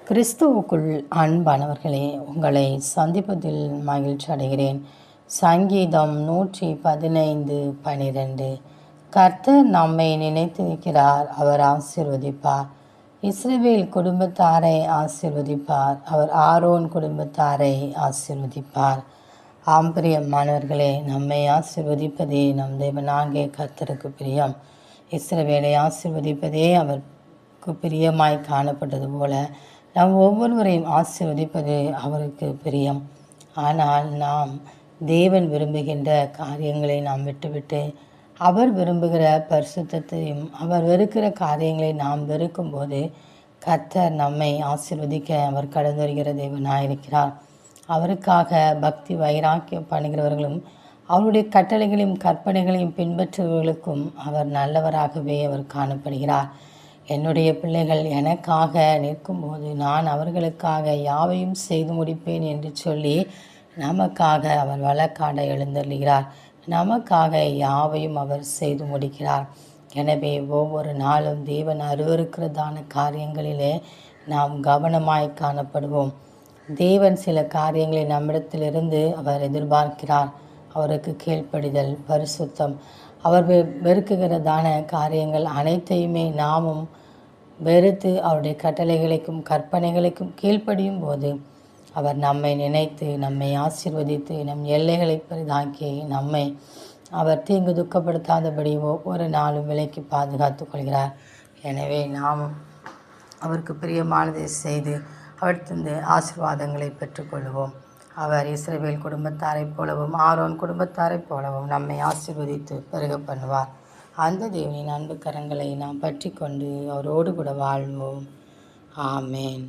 கிறிஸ்துவுக்குள் அன்பானவர்களே, உங்களை சந்திப்பதில் மகிழ்ச்சி அடைகிறேன். சங்கீதம் 115:12. கர்த்தர் நம்மை நினைத்திருக்கிறார், அவர் ஆசீர்வதிப்பார். இஸ்ரவேல் குடும்பத்தாரை ஆசீர்வதிப்பார், அவர் ஆரோன் குடும்பத்தாரை ஆசீர்வதிப்பார். ஆம்பரியமானவர்களே, நம்மை ஆசீர்வதிப்பதே நம் தேவனாகிய கர்த்தருக்கு பிரியம். இஸ்ரவேலை ஆசீர்வதிப்பதே அவருக்கு பிரியமாய் காணப்பட்டது போல நாம் ஒவ்வொருவரையும் ஆசீர்வதிப்பது அவருக்கு பிரியம். ஆனால் நாம் தேவன் விரும்புகின்ற காரியங்களை நாம் விட்டுவிட்டு அவர் விரும்புகிற பரிசுத்தத்தையும் அவர் வெறுக்கிற காரியங்களை நாம் வெறுக்கும்போது கர்த்தர் நம்மை ஆசீர்வதிக்க அவர் கடந்து வருகிற தேவனாயிருக்கிறார். அவருக்காக பக்தி வைராக்கியம் பண்ணுகிறவர்களும் அவருடைய கட்டளைகளையும் கற்பனைகளையும் பின்பற்றுபவர்களுக்கும் அவர் நல்லவராகவே அவர் காணப்படுகிறார். என்னுடைய பிள்ளைகள் எனக்காக நிற்கும்போது நான் அவர்களுக்காக யாவையும் செய்து முடிப்பேன் என்று சொல்லி நமக்காக அவர் வழக்காட எழுந்தருளுகிறார். நமக்காக யாவையும் அவர் செய்து முடிக்கிறார். எனவே ஒவ்வொரு நாளும் தேவன் அருவருக்கிறதான காரியங்களிலே நாம் கவனமாய் காணப்படுவோம். தேவன் சில காரியங்களை நம்மிடத்திலிருந்து அவர் எதிர்பார்க்கிறார். அவருக்கு கீழ்ப்படிதல், பரிசுத்தம். அவர் வெறுக்குகிறதான காரியங்கள் அனைத்தையுமே நாமும் வெறுத்து அவருடைய கட்டளைகளுக்கும் கற்பனைகளுக்கும் கீழ்ப்படியும் போது அவர் நம்மை நினைத்து நம்மை ஆசீர்வதித்து நம் எல்லைகளை பெரிதாக்கி நம்மை அவர் தீங்கு துக்கப்படுத்தாதபடி ஒவ்வொரு நாளும் விலைக்கு பாதுகாத்து கொள்கிறார். எனவே நாமும் அவருக்கு பிரியமானதை செய்து அவர்த்திருந்து ஆசீர்வாதங்களை பெற்றுக்கொள்வோம். அவர் இஸ்ரவேல் குடும்பத்தாரை போலவும் ஆரோன் குடும்பத்தாரை போலவும் நம்மை ஆசீர்வதித்து பெருக பண்ணுவார். அந்த தேவனின் அன்பு கரங்களை நாம் பற்றி கொண்டு அவரோடு கூட வாழ்வோம். ஆமேன்.